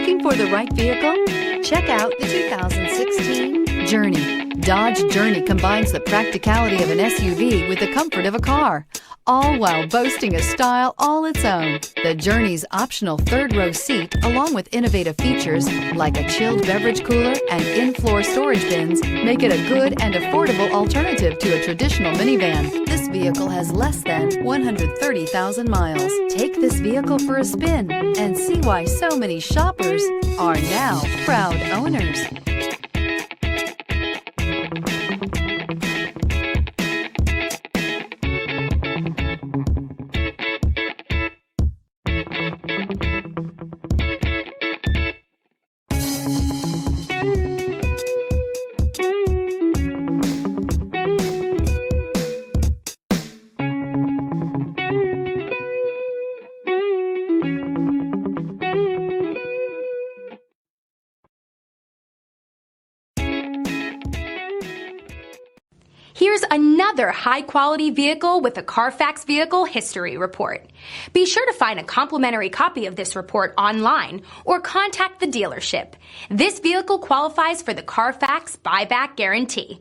Looking for the right vehicle? Check out the 2016 Journey. Dodge Journey combines the practicality of an SUV with the comfort of a car, all while boasting a style all its own. The Journey's optional third-row seat, along with innovative features like a chilled beverage cooler and in-floor storage bins, make it a good and affordable alternative to a traditional minivan. This vehicle has less than 130,000 miles. Take this vehicle for a spin and see why so many shoppers are now proud owners. Here's another high-quality vehicle with a Carfax Vehicle History Report. Be sure to find a complimentary copy of this report online or contact the dealership. This vehicle qualifies for the Carfax Buyback Guarantee.